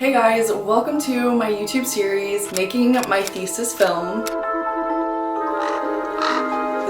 Hey guys, welcome to my YouTube series, Making My Thesis Film.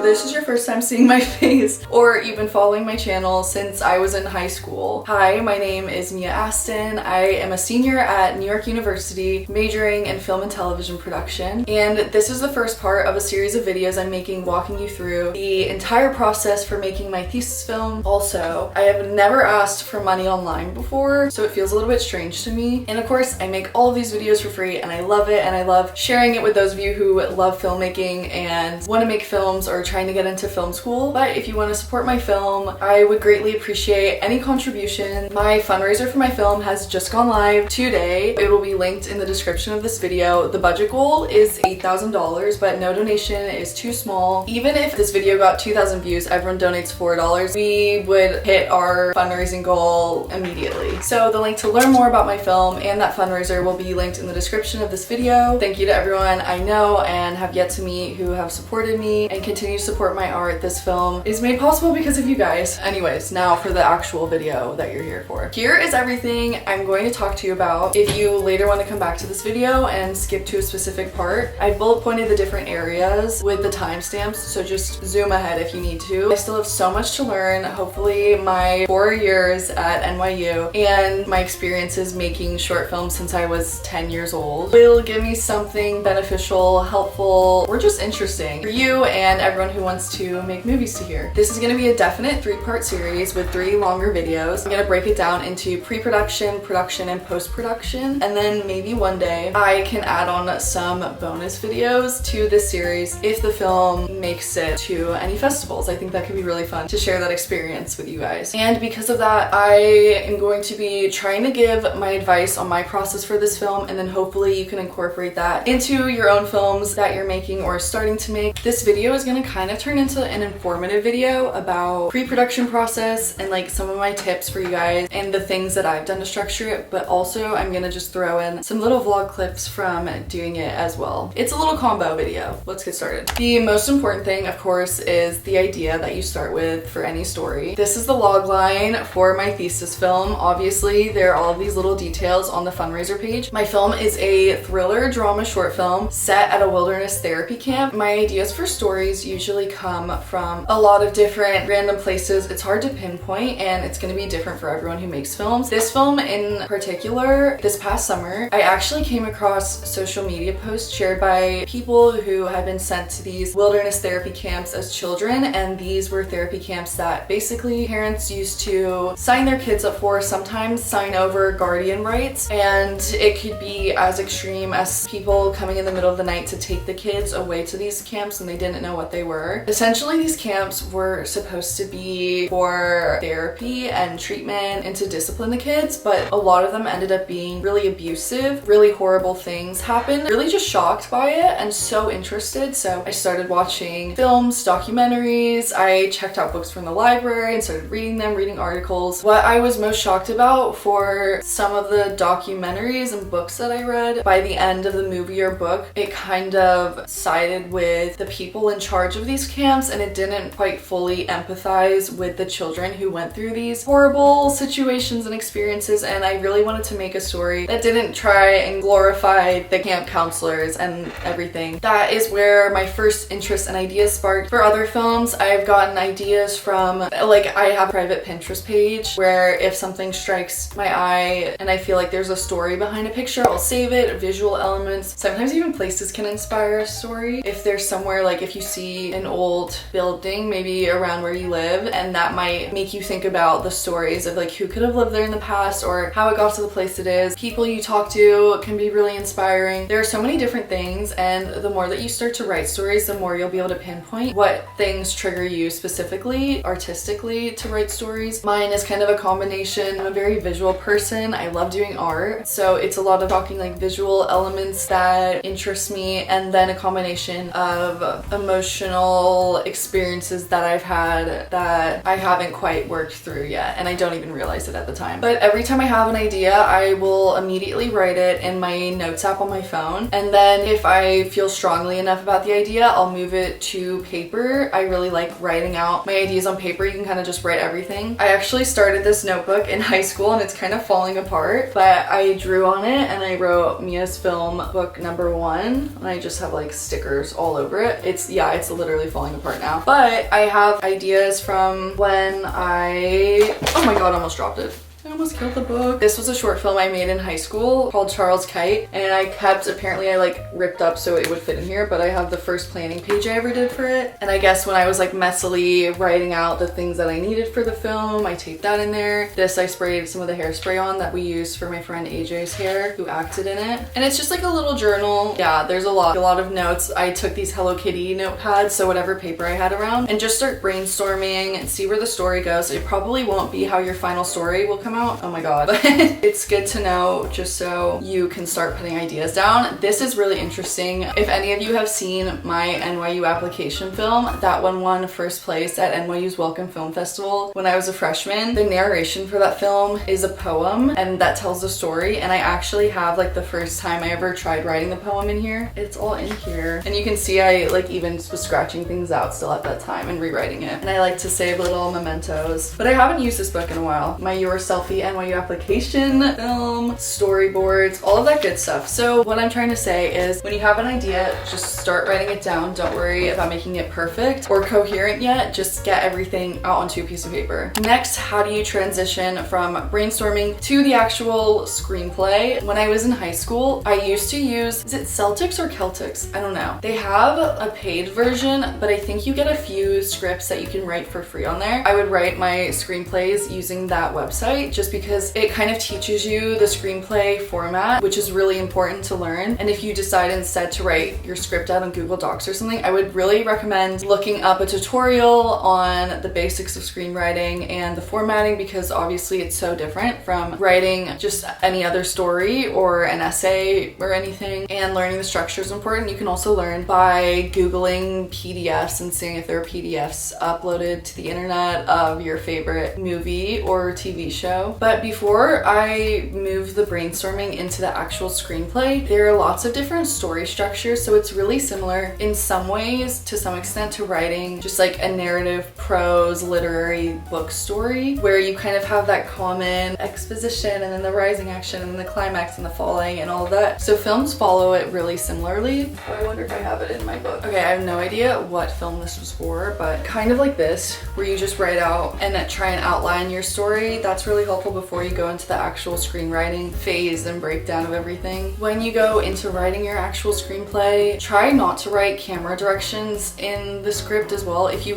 If this is your first time seeing my face, or you've been following my channel since I was in high school. Hi, my name is Mia Aston. I am a senior at New York University, majoring in film and television production. And this is the first part of a series of videos I'm making walking you through the entire process for making my thesis film. Also, I have never asked for money online before, so it feels a little bit strange to me. And of course, I make all of these videos for free and I love it, and I love sharing it with those of you who love filmmaking and want to make films or trying to get into film school. But if you want to support my film, I would greatly appreciate any contribution. My fundraiser for my film has just gone live today. It will be linked in the description of this video. The budget goal is $8,000, but no donation is too small. Even if this video got 2,000 views, everyone donates $4, we would hit our fundraising goal immediately. So the link to learn more about my film and that fundraiser will be linked in the description of this video. Thank you to everyone I know and have yet to meet who have supported me and continue to support my art. This film is made possible because of you guys. Anyways, now for the actual video that you're here for. Here is everything I'm going to talk to you about. If you later want to come back to this video and skip to a specific part, I bullet pointed the different areas with the timestamps, so just zoom ahead if you need to. I still have so much to learn. Hopefully my 4 years at NYU and my experiences making short films since I was 10 years old will give me something beneficial, helpful, or just interesting for you and everyone who wants to make movies to hear. This is going to be a definite 3-part series with 3 longer videos. I'm going to break it down into pre-production, production, and post-production, and then maybe one day I can add on some bonus videos to this series if the film makes it to any festivals. I think that could be really fun to share that experience with you guys. And because of that, I am going to be trying to give my advice on my process for this film, and then hopefully you can incorporate that into your own films that you're making or starting to make. This video is going to kind of turn into an informative video about pre-production process and like some of my tips for you guys and the things that I've done to structure it, but also I'm gonna just throw in some little vlog clips from doing it as well. It's a little combo video. Let's get started. The most important thing, of course, is the idea that you start with for any story. This is the log line for my thesis film. Obviously, there are all of these little details on the fundraiser page. My film is a thriller drama short film set at a wilderness therapy camp. My ideas for stories usually come from a lot of different random places. It's hard to pinpoint and it's going to be different for everyone who makes films. This film in particular, this past summer, I actually came across social media posts shared by people who had been sent to these wilderness therapy camps as children, and these were therapy camps that basically parents used to sign their kids up for, sometimes sign over guardian rights, and it could be as extreme as people coming in the middle of the night to take the kids away to these camps and they didn't know what they were. Essentially, these camps were supposed to be for therapy and treatment and to discipline the kids, but a lot of them ended up being really abusive. Really horrible things happened. Really just shocked by it and so interested, so I started watching films, documentaries. I checked out books from the library and started reading them, reading articles. What I was most shocked about for some of the documentaries and books that I read, by the end of the movie or book, it kind of sided with the people in charge of these camps, and it didn't quite fully empathize with the children who went through these horrible situations and experiences, and I really wanted to make a story that didn't try and glorify the camp counselors and everything. That is where my first interest and ideas sparked. For other films, I've gotten ideas from, like, I have a private Pinterest page where if something strikes my eye and I feel like there's a story behind a picture, I'll save it. Visual elements, sometimes even places can inspire a story. If there's somewhere, like if you see an old building maybe around where you live, and that might make you think about the stories of like who could have lived there in the past or how it got to the place it is. People you talk to can be really inspiring. There are so many different things, and the more that you start to write stories, the more you'll be able to pinpoint what things trigger you specifically, artistically, to write stories. Mine is kind of a combination. I'm a very visual person. I love doing art, so it's a lot of talking like visual elements that interest me, and then a combination of emotional personal experiences that I've had that I haven't quite worked through yet, and I don't even realize it at the time. But every time I have an idea, I will immediately write it in my notes app on my phone, and then if I feel strongly enough about the idea, I'll move it to paper. I really like writing out my ideas on paper. You can kind of just write everything. I actually started this notebook in high school and it's kind of falling apart, but I drew on it and I wrote Mia's Film book number 1, and I just have like stickers all over it. It's literally falling apart now. But I have ideas from when oh my god, I almost dropped it. I almost killed the book. This was a short film I made in high school called Charles Kite, and apparently I like ripped up so it would fit in here, but I have the first planning page I ever did for it. And I guess when I was like messily writing out the things that I needed for the film, I taped that in there. This I sprayed some of the hairspray on that we used for my friend AJ's hair, who acted in it. And it's just like a little journal. Yeah, there's a lot of notes. I took these Hello Kitty notepads, so whatever paper I had around, and just start brainstorming and see where the story goes. It probably won't be how your final story will come out. Oh my god. But it's good to know just so you can start putting ideas down. This is really interesting. If any of you have seen my NYU application film, that one won first place at NYU's Welcome Film Festival when I was a freshman. The narration for that film is a poem, and that tells the story, and I actually have like the first time I ever tried writing the poem in here. It's all in here. And you can see I like even was scratching things out still at that time and rewriting it. And I like to save little mementos. But I haven't used this book in a while. My Yourself NYU application film, storyboards, all of that good stuff. So what I'm trying to say is when you have an idea, just start writing it down. Don't worry about making it perfect or coherent yet. Just get everything out onto a piece of paper. Next, how do you transition from brainstorming to the actual screenplay? When I was in high school, I used to use, is it Celtics or Celtics? I don't know. They have a paid version, but I think you get a few scripts that you can write for free on there. I would write my screenplays using that website just because it kind of teaches you the screenplay format, which is really important to learn. And if you decide instead to write your script out on Google Docs or something, I would really recommend looking up a tutorial on the basics of screenwriting and the formatting, because obviously it's so different from writing just any other story or an essay or anything, and learning the structure is important. You can also learn by Googling PDFs and seeing if there are PDFs uploaded to the internet of your favorite movie or TV show. But before I move the brainstorming into the actual screenplay, there are lots of different story structures, so it's really similar in some ways to some extent to writing just like a narrative, prose, literary book story, where you kind of have that common exposition and then the rising action and the climax and the falling and all of that. So films follow it really similarly. I wonder if I have it in my book. Okay, I have no idea what film this was for, but kind of like this, where you just write out and try and outline your story. That's really helpful before you go into the actual screenwriting phase and breakdown of everything. When you go into writing your actual screenplay, try not to write camera directions in the script as well. If you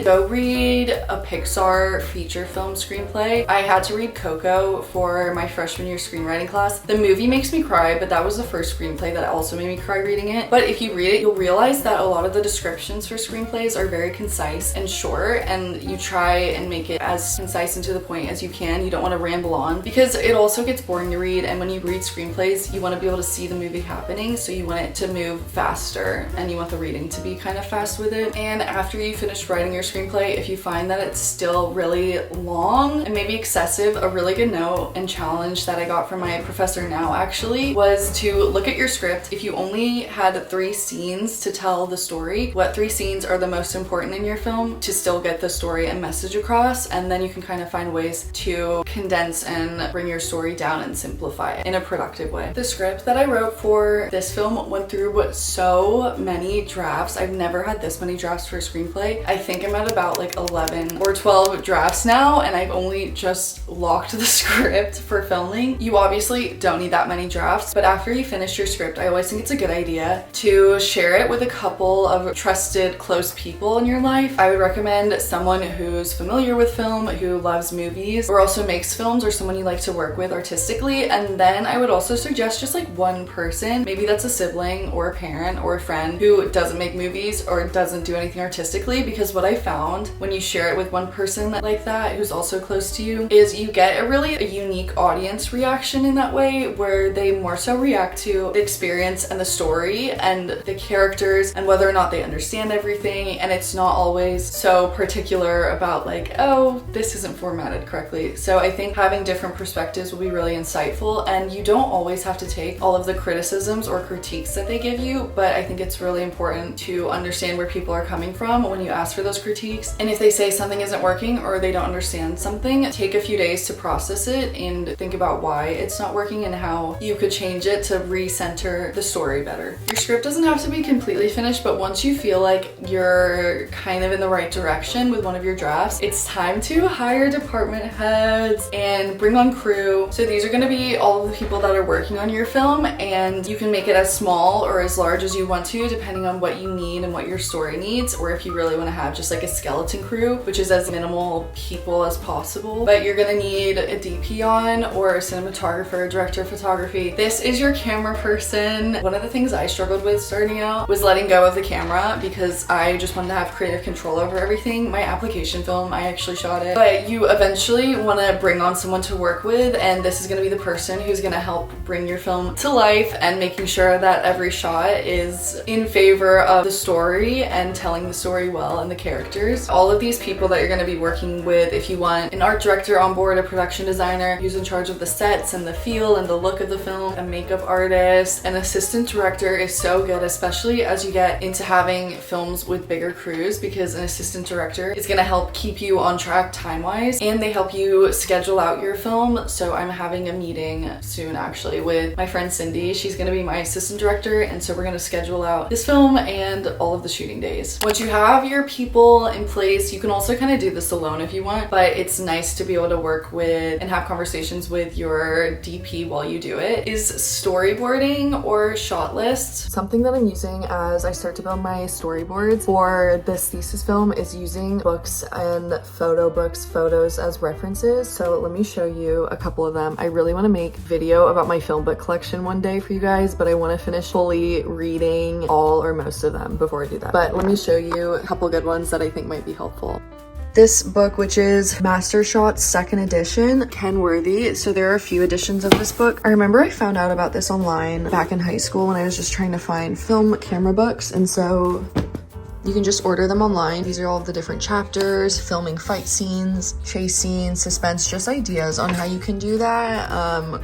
go read a Pixar feature film screenplay. I had to read Coco for my freshman year screenwriting class. The movie makes me cry, but that was the first screenplay that also made me cry reading it. But if you read it, you'll realize that a lot of the descriptions for screenplays are very concise and short, and you try and make it as concise and to the point as you can. You don't want to ramble on, because it also gets boring to read, and when you read screenplays you want to be able to see the movie happening, so you want it to move faster and you want the reading to be kind of fast with it. And after you finish writing your screenplay, if you find that it's still really long and maybe excessive, a really good note and challenge that I got from my professor now actually was to look at your script. If you only had 3 scenes to tell the story, what 3 scenes are the most important in your film to still get the story and message across, and then you can kind of find ways to condense and bring your story down and simplify it in a productive way. The script that I wrote for this film went through so many drafts. I've never had this many drafts for a screenplay. I think I'm at about like 11 or 12 drafts now, and I've only just locked the script for filming. You obviously don't need that many drafts, but after you finish your script, I always think it's a good idea to share it with a couple of trusted, close people in your life. I would recommend someone who's familiar with film, who loves movies, or also makes makes films or someone you like to work with artistically. And then I would also suggest just like one person, maybe that's a sibling or a parent or a friend who doesn't make movies or doesn't do anything artistically, because what I found when you share it with one person like that who's also close to you is you get a unique audience reaction in that way, where they more so react to the experience and the story and the characters and whether or not they understand everything, and it's not always so particular about like, oh, this isn't formatted correctly. So I think having different perspectives will be really insightful, and you don't always have to take all of the criticisms or critiques that they give you, but I think it's really important to understand where people are coming from when you ask for those critiques. And if they say something isn't working or they don't understand something, take a few days to process it and think about why it's not working and how you could change it to recenter the story better. Your script doesn't have to be completely finished, but once you feel like you're kind of in the right direction with one of your drafts, it's time to hire department heads and bring on crew. So these are going to be all of the people that are working on your film, and you can make it as small or as large as you want to, depending on what you need and what your story needs, or if you really want to have just like a skeleton crew, which is as minimal people as possible. But you're going to need a DP on, or a cinematographer, director of photography. This is your camera person. One of the things I struggled with starting out was letting go of the camera, because I just wanted to have creative control over everything. My application film, I actually shot it, but you eventually want to bring on someone to work with, and this is going to be the person who's going to help bring your film to life and making sure that every shot is in favor of the story and telling the story well and the characters. All of these people that you're going to be working with, if you want an art director on board, a production designer who's in charge of the sets and the feel and the look of the film, a makeup artist, an assistant director is so good, especially as you get into having films with bigger crews, because an assistant director is going to help keep you on track time-wise, and they help you schedule out your film. So I'm having a meeting soon actually with my friend Cindy. She's going to be my assistant director, and so we're going to schedule out this film and all of the shooting days. Once you have your people in place, you can also kind of do this alone if you want, but it's nice to be able to work with and have conversations with your DP while you do it. Is storyboarding or shot lists. Something that I'm using as I start to build my storyboards for this thesis film is using books and photos as references. So let me show you a couple of them. I really want to make a video about my film book collection one day for you guys, but I want to finish fully reading all or most of them before I do that. But let me show you a couple good ones that I think might be helpful. This book, which is Master Shots 2nd edition, Ken Worthy. So there are a few editions of this book. I remember I found out about this online back in high school when I was just trying to find film camera books, and so you can just order them online. These are all of the different chapters, filming fight scenes, chase scenes, suspense, just ideas on how you can do that.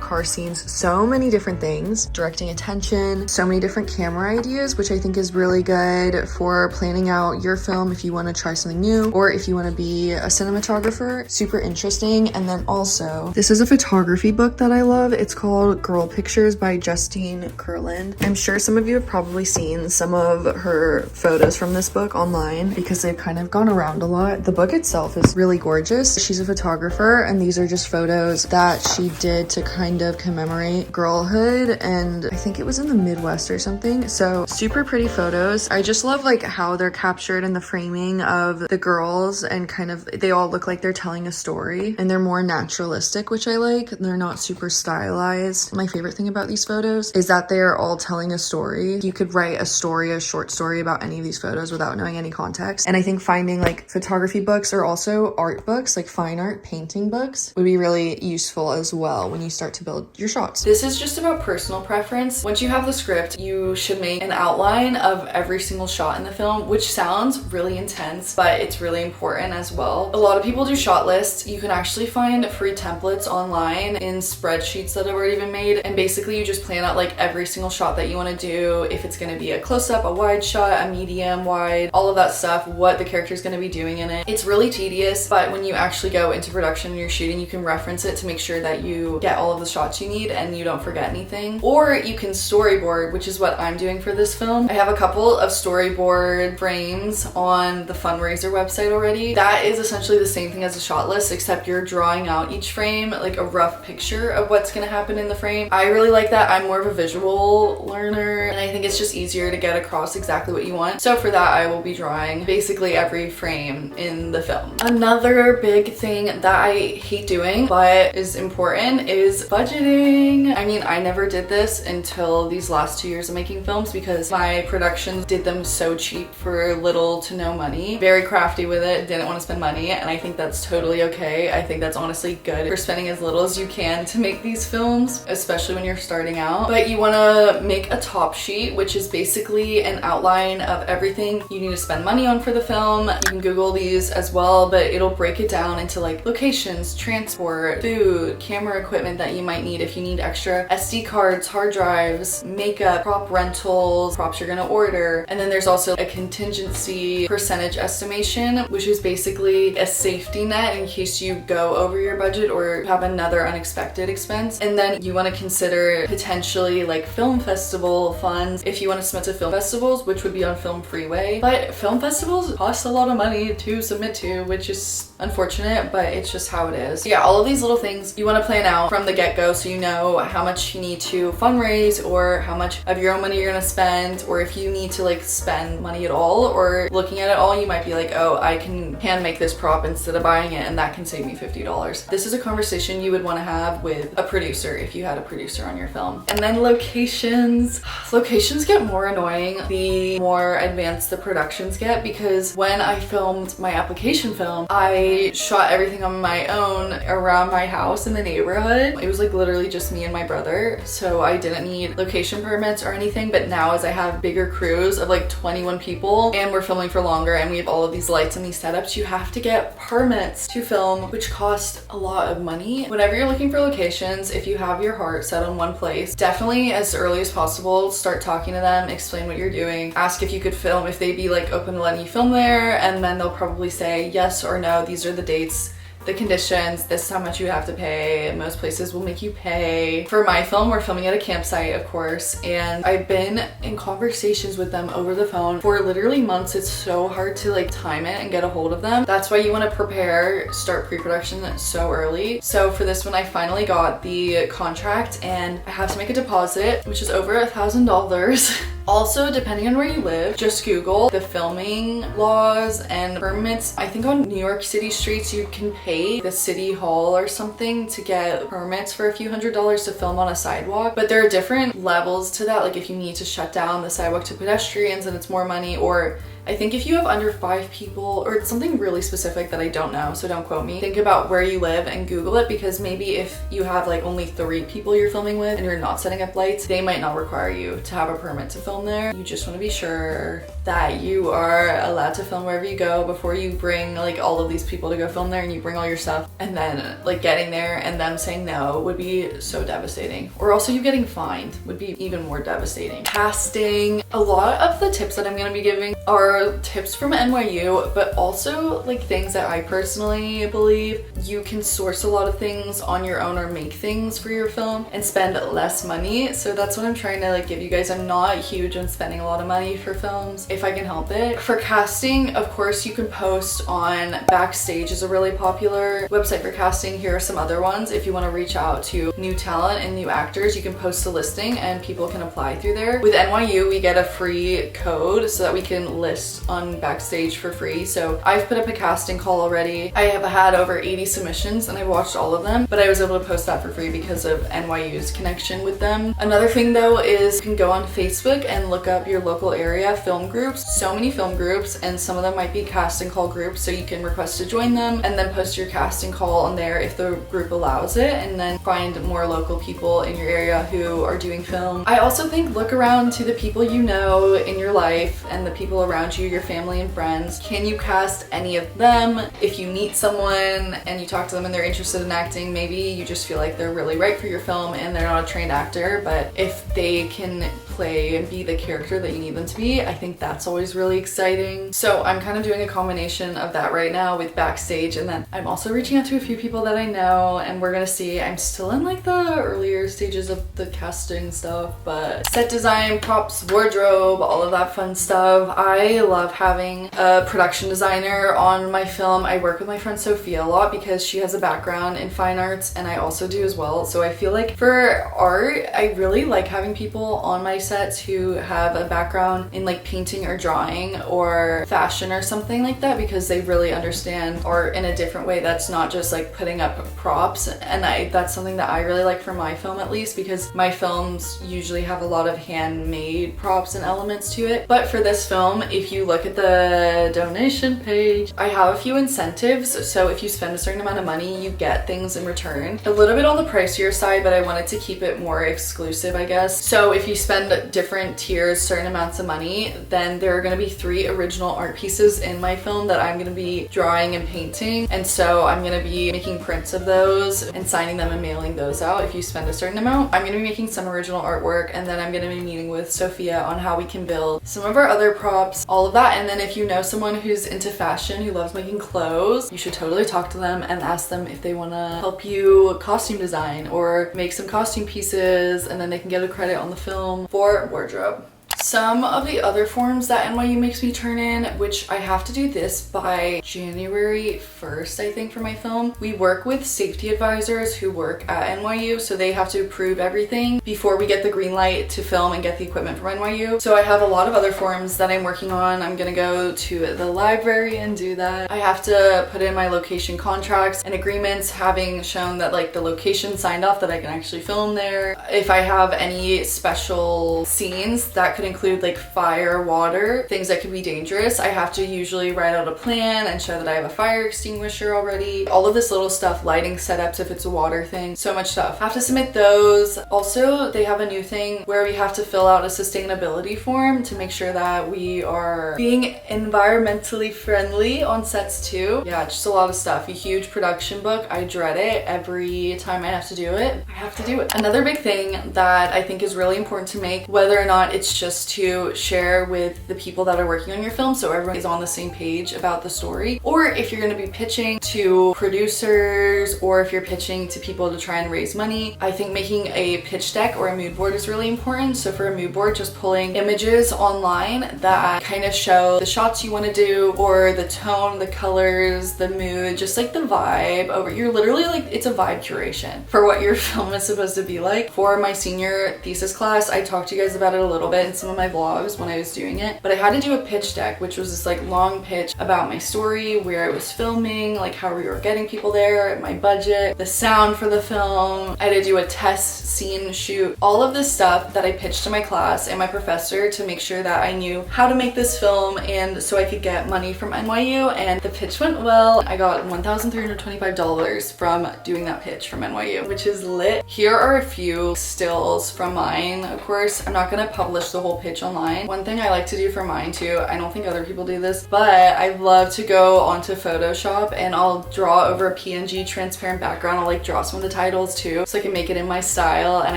Car scenes, so many different things, directing attention, so many different camera ideas, which I think is really good for planning out your film if you want to try something new, or if you want to be a cinematographer. Super interesting. And then also, this is a photography book that I love. It's called Girl Pictures by Justine Kurland. I'm sure some of you have probably seen some of her photos from this book online because they've kind of gone around a lot. The book itself is really gorgeous. She's a photographer, and these are just photos that she did to kind of commemorate girlhood, and I think it was in the Midwest or something. So super pretty photos. I just love like how they're captured in the framing of the girls, and kind of they all look like they're telling a story, and they're more naturalistic, which I like. They're not super stylized. My favorite thing about these photos is that they're all telling a story. You could write a story, a short story about any of these photos without knowing any context. And I think finding like photography books or also art books, like fine art painting books, would be really useful as well when you start to build your shots. This is just about personal preference. Once you have the script, you should make an outline of every single shot in the film, which sounds really intense, but it's really important as well. A lot of people do shot lists. You can actually find free templates online in spreadsheets that have already been made, and basically you just plan out like every single shot that you want to do, if it's going to be a close-up, a wide shot, a medium, wide, all of that stuff, what the character is going to be doing in it. It's really tedious, but when you actually go into production and you're shooting, you can reference it to make sure that you get all of the shots you need and you don't forget anything. Or you can storyboard, which is what I'm doing for this film. I have a couple of storyboard frames on the fundraiser website already. That is essentially the same thing as a shot list, except you're drawing out each frame, like a rough picture of what's going to happen in the frame. I really like that. I'm more of a visual learner, and I think it's just easier to get across exactly what you want. So for that, I will be drawing basically every frame in the film. Another big thing that I hate doing but is important is budgeting. I mean, I never did this until these last 2 years of making films because my productions did them so cheap for little to no money. Very crafty with it, didn't want to spend money, and I think that's totally okay. I think that's honestly good for spending as little as you can to make these films, especially when you're starting out. But you want to make a top sheet, which is basically an outline of everything you need to spend money on for the film. You can Google these as well, but it'll break it down into like locations, transport, food, camera equipment that you might need if you need extra SD cards, hard drives, makeup, prop rentals, props you're gonna order. And then there's also a contingency percentage estimation, which is basically a safety net in case you go over your budget or have another unexpected expense. And then you want to consider potentially like film festival funds if you want to submit to film festivals, which would be on Film Freeway. But film festivals cost a lot of money to submit to, which is unfortunate, but it's just how it is. Yeah, all of these little things you want to plan out from the get-go so you know how much you need to fundraise or how much of your own money you're gonna spend, or if you need to like spend money at all. Or looking at it all, you might be like, oh, I can hand make this prop instead of buying it and that can save me $50. This is a conversation you would want to have with a producer if you had a producer on your film. And then locations. Locations get more annoying the more advanced the productions get, because when I filmed my application film, I shot everything on my own around my house in the neighborhood. It was like literally just me and my brother, so I didn't need location permits or anything. But now as I have bigger crews of like 21 people and we're filming for longer and we have all of these lights and these setups, you have to get permits to film, which cost a lot of money. Whenever you're looking for locations, if you have your heart set on one place, definitely as early as possible start talking to them, explain what you're doing, ask if you could film, if they'd be like open to letting you film there, and then they'll probably say yes or no, these are the dates, the conditions, this is how much you have to pay. Most places will make you pay. For my film, we're filming at a campsite, of course, and I've been in conversations with them over the phone for literally months. It's so hard to like time it and get a hold of them. That's why you want to prepare, start pre-production so early. So for this one, I finally got the contract and I have to make a deposit, which is over $1,000. Also, depending on where you live, just Google the filming laws and permits. I think on New York City streets, you can pay the city hall or something to get permits for a few $100s to film on a sidewalk. But there are different levels to that. Like if you need to shut down the sidewalk to pedestrians, and it's more money, or I think if you have under 5 people, or it's something really specific that I don't know, so don't quote me. Think about where you live and Google it, because maybe if you have like only 3 people you're filming with and you're not setting up lights, they might not require you to have a permit to film there. You just want to be sure that you are allowed to film wherever you go before you bring like all of these people to go film there and you bring all your stuff, and then like getting there and them saying no would be so devastating. Or also you getting fined would be even more devastating. Casting. A lot of the tips that I'm going to be giving are tips from NYU, but also like things that I personally believe. You can source a lot of things on your own or make things for your film and spend less money. So that's what I'm trying to like give you guys. I'm not huge on spending a lot of money for films if I can help it. For casting, of course, you can post on Backstage, is a really popular website for casting. Here are some other ones. If you want to reach out to new talent and new actors, you can post a listing and people can apply through there. With NYU, we get a free code so that we can list on Backstage for free. So I've put up a casting call already. I have had over 80 submissions and I've watched all of them, but I was able to post that for free because of NYU's connection with them. Another thing though is you can go on Facebook and look up your local area film groups. So many film groups, and some of them might be casting call groups, so you can request to join them and then post your casting call on there if the group allows it, and then find more local people in your area who are doing film. I also think look around to the people you know in your life and the people around you, your family and friends. Can you cast any of them? If you meet someone and you talk to them and they're interested in acting, maybe you just feel like they're really right for your film and they're not a trained actor, but if they can play and be the character that you need them to be, I think that's always really exciting. So I'm kind of doing a combination of that right now with Backstage, and then I'm also reaching out to a few people that I know, and we're gonna see. I'm still in like the earlier stages of the casting stuff, but set design, props, wardrobe, all of that fun stuff. I love having a production designer on my film. I work with my friend Sophia a lot because she has a background in fine arts and I also do as well. So I feel like for art, I really like having people on my sets who have a background in like painting or drawing or fashion or something like that, because they really understand art in a different way that's not just like putting up props. And that's something that I really like for my film, at least, because my films usually have a lot of handmade props and elements to it. But for this film, if you look at the donation page, I have a few incentives. So if you spend a certain amount of money, you get things in return. A little bit on the pricier side, but I wanted to keep it more exclusive, I guess. So if you spend different tiers, certain amounts of money, then there are going to be 3 original art pieces in my film that I'm going to be drawing and painting. And so I'm going to be making prints of those and signing them and mailing those out if you spend a certain amount. I'm going to be making some original artwork, and then I'm going to be meeting with Sophia on how we can build some of our other props, all of that. And then if you know someone who's into fashion, who loves making clothes, you should totally talk to them and ask them if they want to help you costume design or make some costume pieces, and then they can get a credit on the film for wardrobe. Some of the other forms that NYU makes me turn in, which I have to do this by January 1st, I think, for my film. We work with safety advisors who work at NYU, so they have to approve everything before we get the green light to film and get the equipment from NYU. So I have a lot of other forms that I'm working on. I'm gonna go to the library and do that. I have to put in my location contracts and agreements, having shown that like the location signed off that I can actually film there. If I have any special scenes that could include like fire, water, things that could be dangerous, I have to usually write out a plan and show that I have a fire extinguisher already. All of this little stuff, lighting setups if it's a water thing, so much stuff. I have to submit those. Also, they have a new thing where we have to fill out a sustainability form to make sure that we are being environmentally friendly on sets too. Yeah, just a lot of stuff. A huge production book. I dread it every time I have to do it. I have to do it. Another big thing that I think is really important to make, whether or not it's just to share with the people that are working on your film so everyone is on the same page about the story, or if you're going to be pitching to producers or if you're pitching to people to try and raise money, I think making a pitch deck or a mood board is really important. So for a mood board, just pulling images online that kind of show the shots you want to do, or the tone, the colors, the mood, just like the vibe over. You're literally like, it's a vibe curation for what your film is supposed to be like. For my senior thesis class, I talked to you guys about it a little bit in some of my vlogs when I was doing it, but I had to do a pitch deck, which was this like long pitch about my story, where I was filming, like how we were getting people there, my budget, the sound for the film. I had to do a test scene shoot, all of this stuff that I pitched to my class and my professor to make sure that I knew how to make this film and so I could get money from NYU. And the pitch went well. I got $1,325 from doing that pitch from NYU, which is lit. Here are a few stills from mine. Of course, I'm not gonna publish the whole pitch online. One thing I like to do for mine too, I don't think other people do this, but I love to go onto Photoshop and I'll draw over a PNG transparent background. I'll like draw some of the titles too, so I can make it in my style, and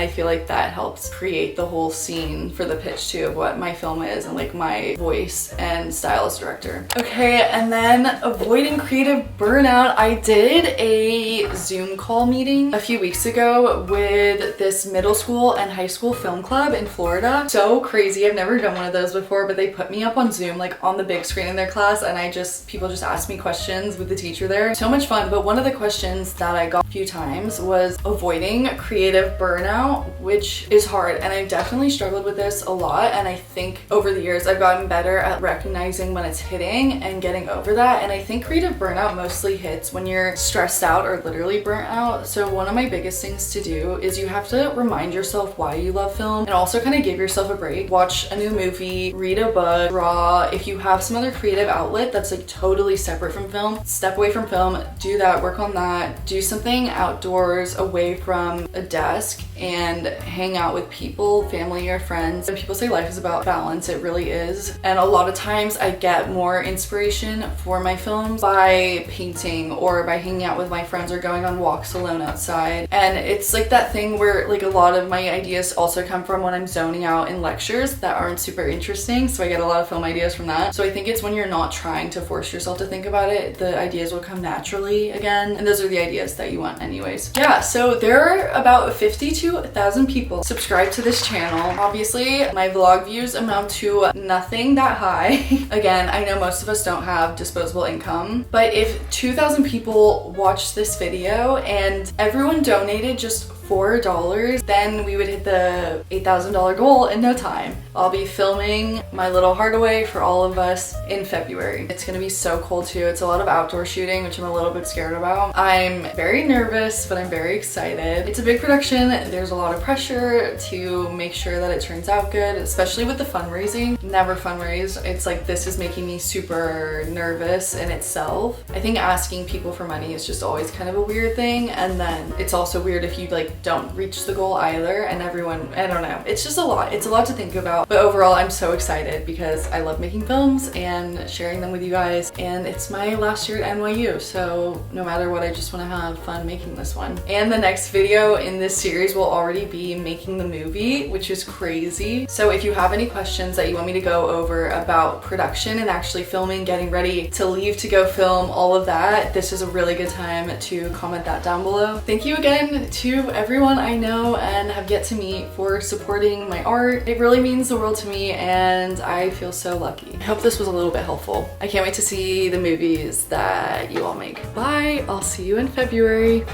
I feel like that helps create the whole scene for the pitch too of what my film is and like my voice and style as director. Okay, and then avoiding creative burnout. I did a Zoom call meeting a few weeks ago with this middle school and high school film club in Florida. So crazy. I've never done one of those before, but they put me up on Zoom like on the big screen in their class, and people just asked me questions with the teacher there. So much fun. But one of the questions that I got a few times was avoiding creative burnout, which is hard, and I've definitely struggled with this a lot. And I think over the years I've gotten better at recognizing when it's hitting and getting over that. And I think creative burnout mostly hits when you're stressed out or literally burnt out. So one of my biggest things to do is you have to remind yourself why you love film, and also kind of give yourself a break. Watch a new movie, read a book, draw. If you have some other creative outlet that's like totally separate from film, step away from film, do that, work on that. Do something outdoors away from a desk and hang out with people, family or friends. And people say life is about balance, it really is. And a lot of times I get more inspiration for my films by painting or by hanging out with my friends or going on walks alone outside. And it's like that thing where like a lot of my ideas also come from when I'm zoning out in lectures that aren't super interesting, so I get a lot of film ideas from that. So I think it's when you're not trying to force yourself to think about it, the ideas will come naturally again, and those are the ideas that you want want anyways. Yeah, so there are about 52,000 people subscribed to this channel. Obviously, my vlog views amount to nothing that high. Again, I know most of us don't have disposable income, but if 2,000 people watched this video and everyone donated just $4, then we would hit the $8,000 goal in no time. I'll be filming My Little Hardaway for all of us in February. It's gonna be so cool too. It's a lot of outdoor shooting, which I'm a little bit scared about. I'm very nervous, but I'm very excited. It's a big production. There's a lot of pressure to make sure that it turns out good, especially with the fundraising. Never fundraise. It's like this is making me super nervous in itself. I think asking people for money is just always kind of a weird thing, and then it's also weird if you like don't reach the goal either, and everyone, I don't know. It's just a lot. It's a lot to think about. But overall, I'm so excited because I love making films and sharing them with you guys, and it's my last year at NYU, so no matter what, I just want to have fun making this one. And the next video in this series will already be making the movie, which is crazy. So if you have any questions that you want me to go over about production and actually filming, getting ready to leave to go film, all of that, this is a really good time to comment that down below. Thank you again to everyone I know and have yet to meet for supporting my art. It really means the world to me, and I feel so lucky. I hope this was a little bit helpful. I can't wait to see the movies that you all make. Bye, I'll see you in February.